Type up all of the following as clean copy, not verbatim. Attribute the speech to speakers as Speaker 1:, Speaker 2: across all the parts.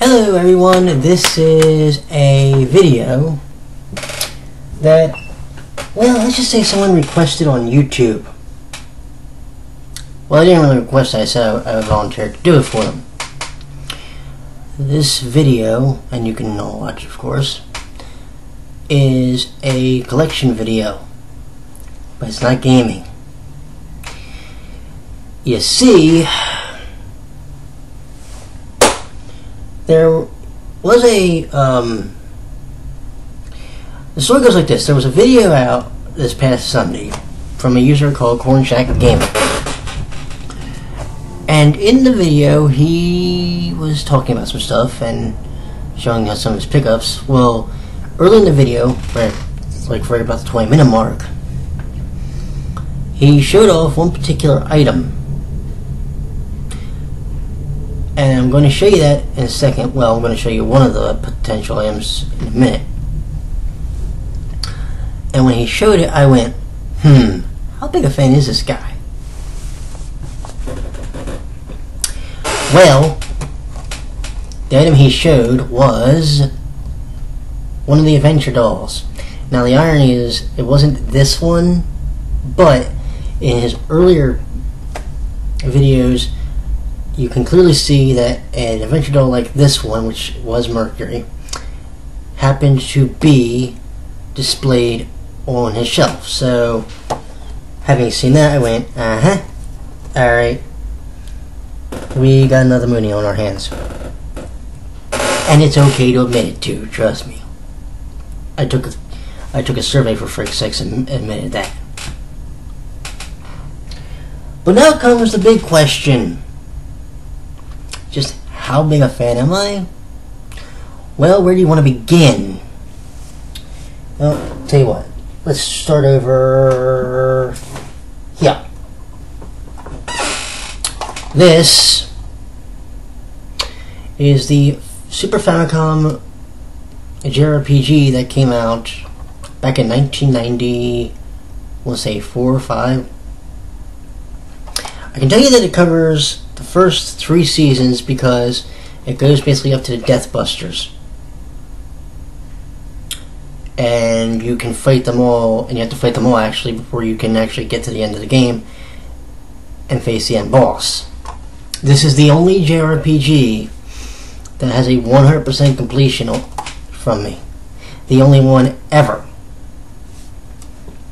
Speaker 1: Hello everyone, this is a video that, well, let's just say someone requested on YouTube. Well, I didn't really request it, I said I volunteered to do it for them. This video, and you can all watch of course, is a collection video, but it's not gaming. You see, there was a, the story goes like this. There was a video out this past Sunday from a user called Corn Shack Gaming. And in the video, he was talking about some stuff and showing us some of his pickups. Well, early in the video, like right about the 20-minute mark, he showed off one particular item. And I'm going to show you that in a second. Well, I'm going to show you one of the potential items in a minute. And when he showed it, I went, how big a fan is this guy? Well, the item he showed was one of the adventure dolls. Now the irony is, it wasn't this one, but in his earlier videos, you can clearly see that an adventure doll like this one, which was Mercury, happened to be displayed on his shelf. So, having seen that, I went, alright, we got another Mooney on our hands. And it's okay to admit it too, trust me. I took a survey for frick's sakes and admitted that. But now comes the big question. Just how big a fan am I? Well, where do you want to begin? Well, I'll tell you what. Let's start over here. This is the Super Famicom JRPG that came out back in 1990, we'll say 4 or 5. I can tell you that it covers the first 3 seasons because it goes basically up to the Death Busters. And you can fight them all, and you have to fight them all actually before you can actually get to the end of the game and face the end boss. This is the only JRPG that has a 100% completion from me. The only one ever.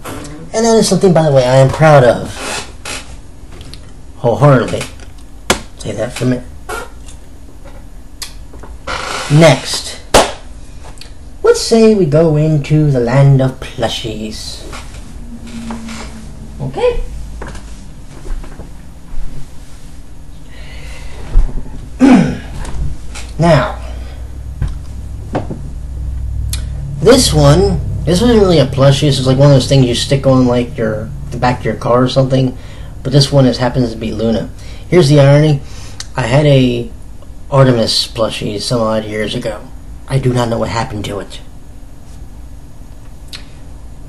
Speaker 1: And that is something, by the way, I am proud of. Wholeheartedly. Say that for a minute. Next, let's say we go into the land of plushies. Okay? Now, this wasn't really a plushie. This is like one of those things you stick on like the back of your car or something. But this one happens to be Luna. Here's the irony. I had a Artemis plushie some odd years ago. I do not know what happened to it.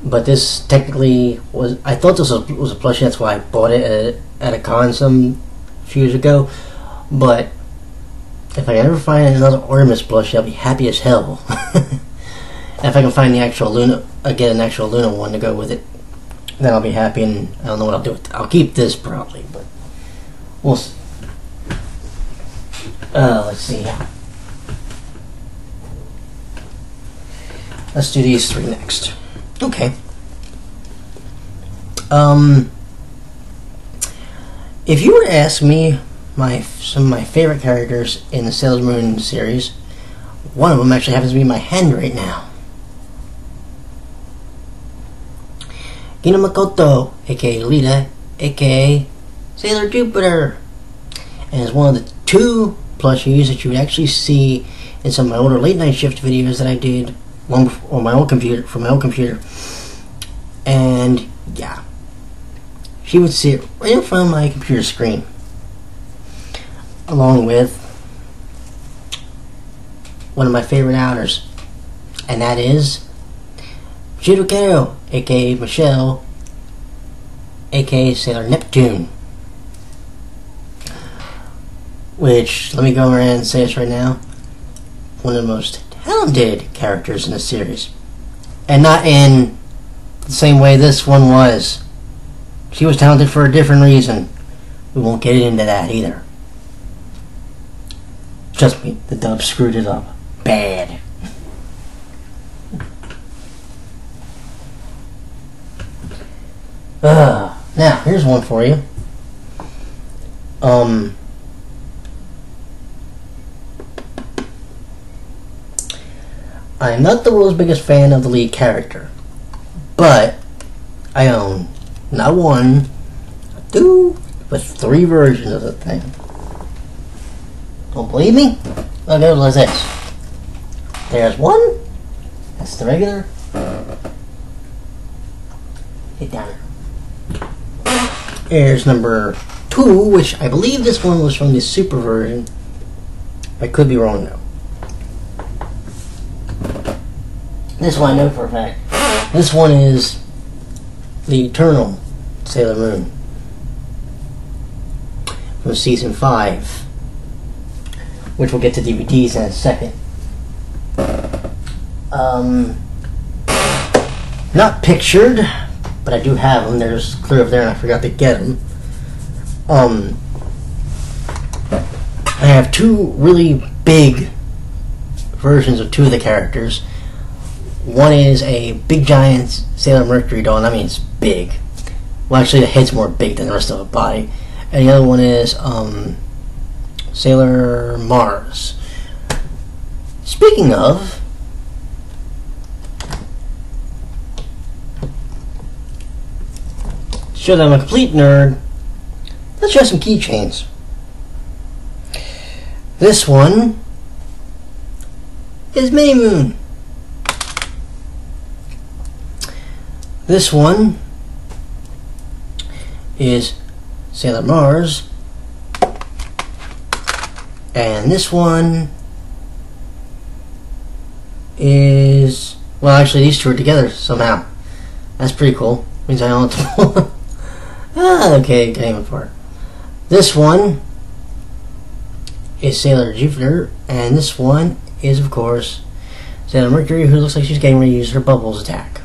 Speaker 1: But this technically was... I thought this was a plushie. That's why I bought it at a con some few years ago. But if I ever find another Artemis plushie, I'll be happy as hell. If I can find the actual Luna... get an actual Luna one to go with it, then I'll be happy, and I don't know what I'll do with it. I'll keep this probably, but we'll see. Let's see. Let's do these 3 next. Okay. If you were to ask me some of my favorite characters in the Sailor Moon series, one of them actually happens to be in my hand right now. Gina Makoto, aka Lita, aka Sailor Jupiter, and is one of the 2 plushies that you would actually see in some of my older late night shift videos that I did on my old computer, from my old computer. And yeah, she would sit right in front of my computer screen, along with one of my favorite outers, and that is Shirokero, aka Michelle, aka Sailor Neptune. Which, let me go around and say this right now, one of the most talented characters in the series. And not in the same way this one was. She was talented for a different reason. We won't get into that either. Trust me, the dub screwed it up bad. Now, here's one for you. I'm not the world's biggest fan of the lead character, but I own not one, not two, but 3 versions of the thing. Don't believe me? I'll go like this. There's one. That's the regular. Hit down here. There's number 2, which I believe this one was from the Super version. I could be wrong though. This one I know for a fact. This one is the Eternal Sailor Moon from season 5, which we'll get to DVDs in a second. Not pictured, but I do have them. There's clear over there, and I forgot to get them. I have 2 really big versions of 2 of the characters. One is a big giant Sailor Mercury doll, and that means big. Well, actually, the head's more big than the rest of the body. And the other one is Sailor Mars. Speaking of, to show that I'm a complete nerd, let's show some keychains. This one is Mini Moon. This one is Sailor Mars. And this one is, well, actually these 2 are together somehow. That's pretty cool. Means I own them. Okay, came apart. This one is Sailor Jupiter, and this one is, of course, Sailor Mercury, who looks like she's getting ready to use her bubbles attack.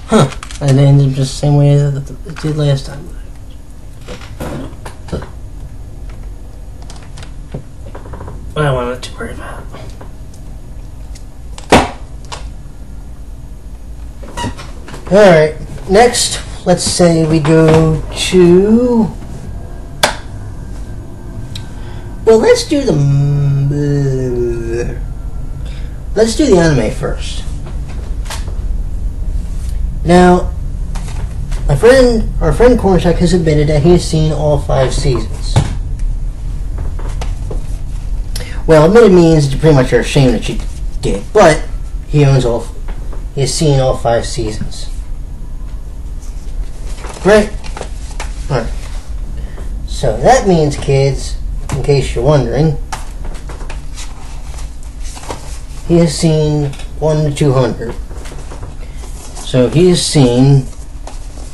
Speaker 1: Huh. And it ended just the same way that it did last time. I don't want to worry about. Alright, next, let's say we go to... Well, let's do the anime first. Now, our friend Cornshack has admitted that he has seen all 5 seasons. Well, admitted means that you pretty much are ashamed that you did, but he has seen all 5 seasons. Great. Alright. So that means, kids, in case you're wondering, he has seen 1 to 200. So he has seen,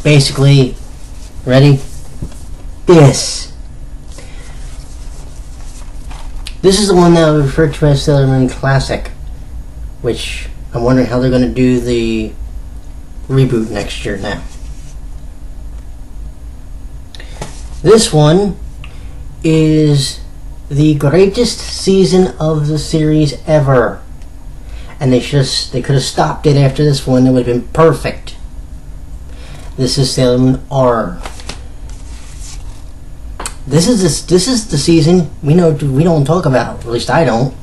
Speaker 1: basically, ready? This. This is the one that I referred to as Sailor Moon Classic, which I'm wondering how they're going to do the reboot next year now. This one is the greatest season of the series ever. And they could have stopped it after this one. It would have been perfect. This is Sailor Moon R. This is the season we don't talk about. At least I don't.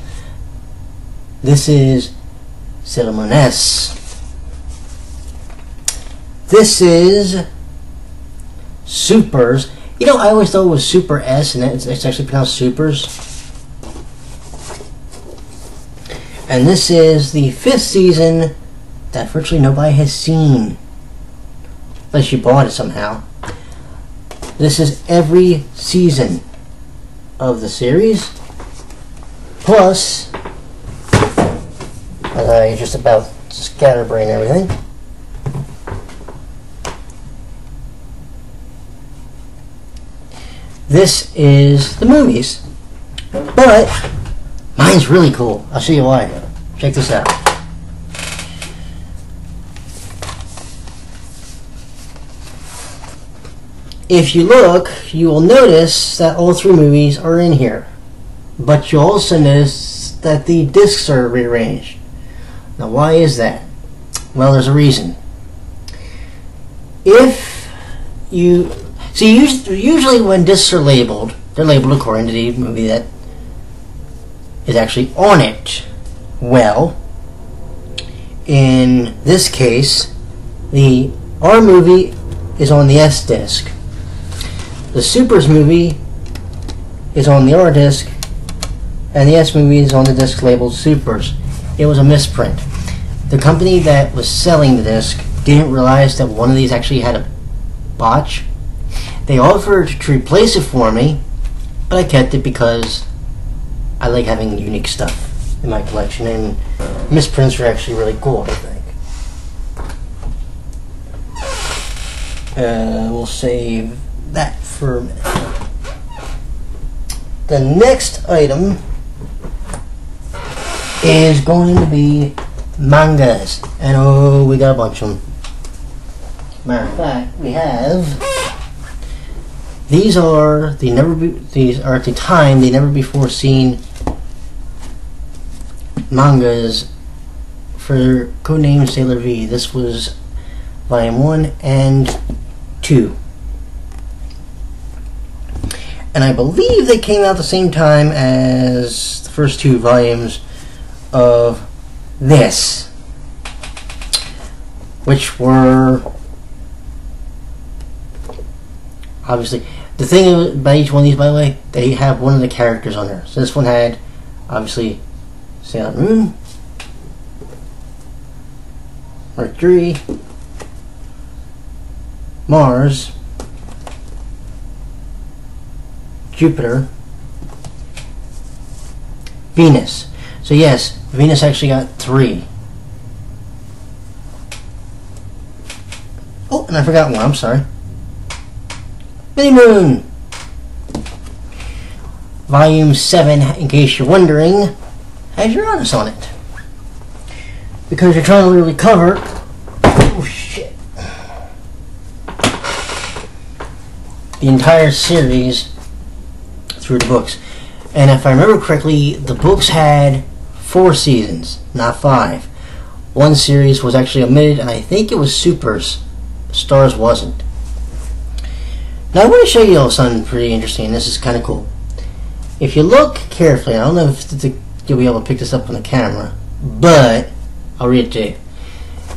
Speaker 1: This is Sailor Moon S. This is Supers. You know, I always thought it was Super S, and it's actually pronounced Supers. And this is the 5th season that virtually nobody has seen. Unless you bought it somehow. This is every season of the series. Plus, as I just about scatterbrain everything, this is the movies. But mine's really cool. I'll show you why. Check this out. If you look, you will notice that all 3 movies are in here. But you'll also notice that the discs are rearranged. Now, why is that? Well, there's a reason. If you see, usually when discs are labeled, they're labeled according to the movie that is actually on it. Well, in this case, the R movie is on the S disc. The Supers movie is on the R disc, and the S movie is on the disc labeled Supers. It was a misprint. The company that was selling the disc didn't realize that one of these actually had a botch. They offered to replace it for me, but I kept it because I like having unique stuff in my collection, and misprints are actually really cool, I think. We'll save that for a minute. The next item is going to be mangas, and oh, we got a bunch of them. Matter of fact, we have these are at the time the never before seen mangas for codename Sailor V. This was volume 1 and 2. And I believe they came out the same time as the first 2 volumes of this, which were obviously the thing about each one of these, by the way, they have one of the characters on there. So this one had obviously Sailor Moon, Mercury, Mars, Jupiter, Venus. So yes, Venus actually got 3. Oh, and I forgot one, I'm sorry. Mini Moon! Volume 7, in case you're wondering, has Uranus on it. Because you're trying to really cover... Oh shit. The entire series through the books. And if I remember correctly, the books had 4 seasons, not 5. One series was actually omitted, and I think it was Supers. Stars wasn't. Now I want to show you all something pretty interesting. This is kind of cool. If you look carefully, I don't know if you'll be able to pick this up on the camera, but I'll read it to you.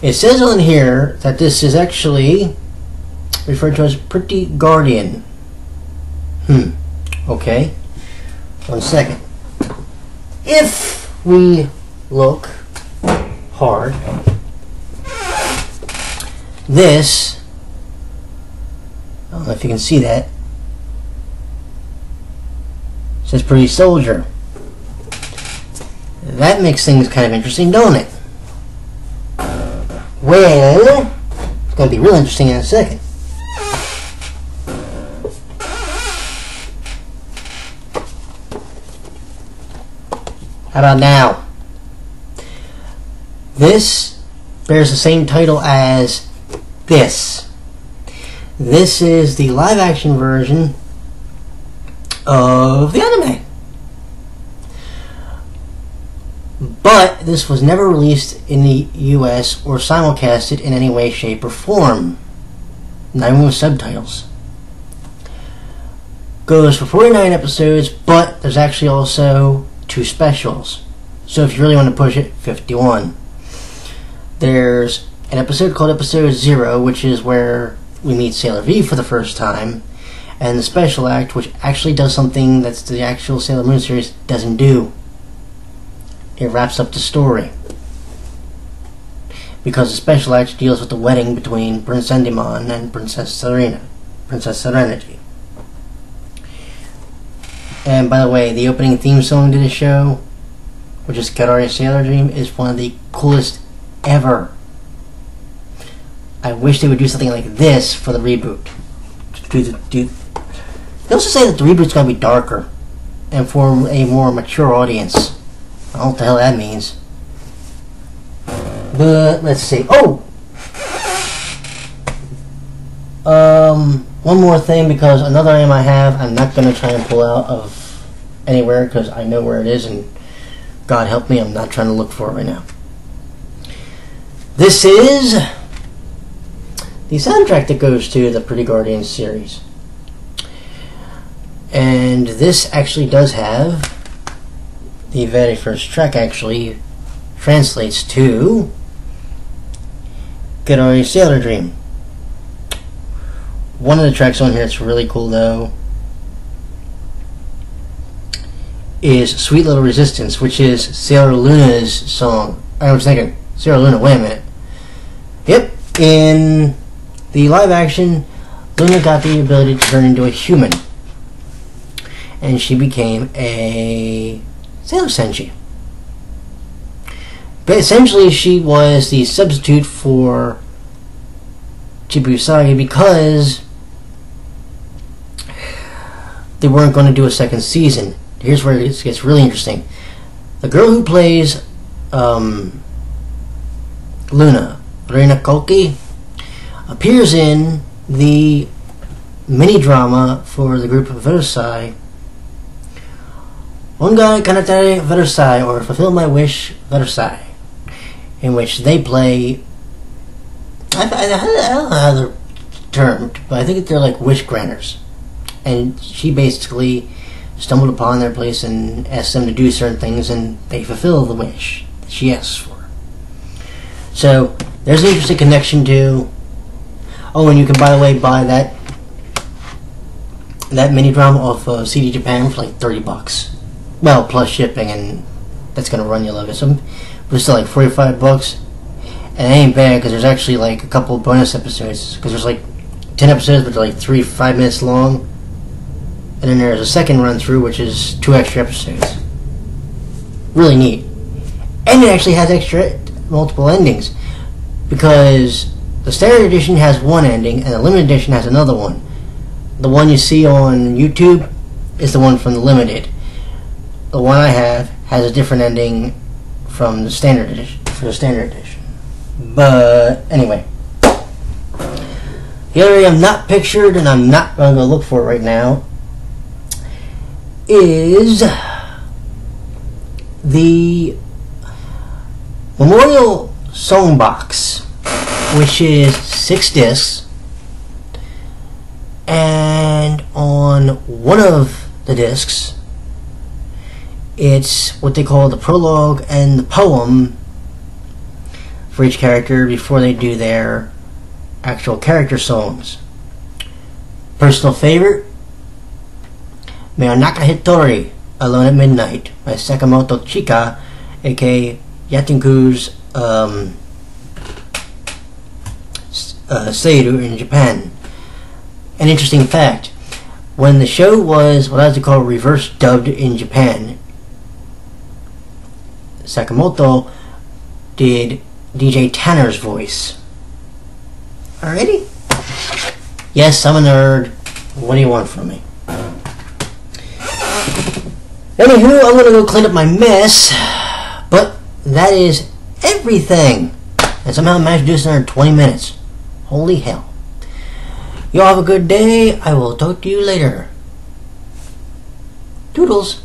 Speaker 1: It says on here that this is actually referred to as Pretty Guardian. Okay. 1 second. If we look hard, this, I don't know if you can see that, says Pretty Soldier. That makes things kind of interesting, don't it? Well, it's going to be real interesting in a second. How about now? This bears the same title as this. This is the live action version of the anime. But this was never released in the US or simulcasted in any way, shape, or form. Not even with subtitles. Goes for 49 episodes, but there's actually also 2 specials. So if you really want to push it, 51. There's an episode called Episode 0, which is where we meet Sailor V for the first time, and the special act, which actually does something that the actual Sailor Moon series doesn't do. It wraps up the story. Because the special act deals with the wedding between Prince Endymion and Princess Serenity. And by the way, the opening theme song to the show, which is Kadari Sailor Dream, is one of the coolest ever. I wish they would do something like this for the reboot. They also say that the reboot's going to be darker and for a more mature audience. I don't know what the hell that means. But let's see. Oh! One more thing, because another item I have, I'm not going to try and pull out of anywhere because I know where it is, and God help me, I'm not trying to look for it right now. This is the soundtrack that goes to the Pretty Guardians series. And this actually does have the very first track actually translates to Good Old Sailor Dream. One of the tracks on here that's really cool though is Sweet Little Resistance, which is Sailor Luna's song. I was thinking, Sailor Luna, wait a minute. Yep, in the live action, Luna got the ability to turn into a human. And she became a Sailor Senshi. But essentially, she was the substitute for Chibusagi because they weren't going to do a second season. Here's where it gets really interesting. The girl who plays Luna, Reina Koki, appears in the mini drama for the group of Versailles, Ongai Kanatare Versailles, or Fulfill My Wish Versailles, in which they play, I don't know how they're termed, but I think they're like wish granters. And she basically stumbled upon their place and asked them to do certain things, and they fulfill the wish that she asks for. So there's an interesting connection to. Oh, and you can, by the way, buy that mini drama off CD Japan for like $30. Well, plus shipping, and that's gonna run you a little bit. So it's still like $45, and it ain't bad because there's actually like a couple bonus episodes. Because there's like 10 episodes, but they're like 5 minutes long. And then there's a second run through, which is 2 extra episodes. Really neat. And it actually has multiple endings, because the standard edition has one ending and the limited edition has another one. The one you see on YouTube is the one from the limited. The one I have has a different ending from the standard edition. But anyway, the area I'm not pictured and I'm not going to go look for it right now is the Memorial Songbox, which is 6 discs, and on one of the discs it's what they call the prologue and the poem for each character before they do their actual character songs. Personal favorite, Miyonaka Hitori, Alone at Midnight, by Sakamoto Chika, aka Yatinku's Seiru in Japan. An interesting fact, when the show was what I like to call reverse dubbed in Japan, Sakamoto did DJ Tanner's voice. Alrighty? Yes, I'm a nerd. What do you want from me? Anywho, I'm gonna go clean up my mess, but that is everything. And somehow I managed to do this in under 20 minutes. Holy hell. Y'all have a good day. I will talk to you later. Toodles.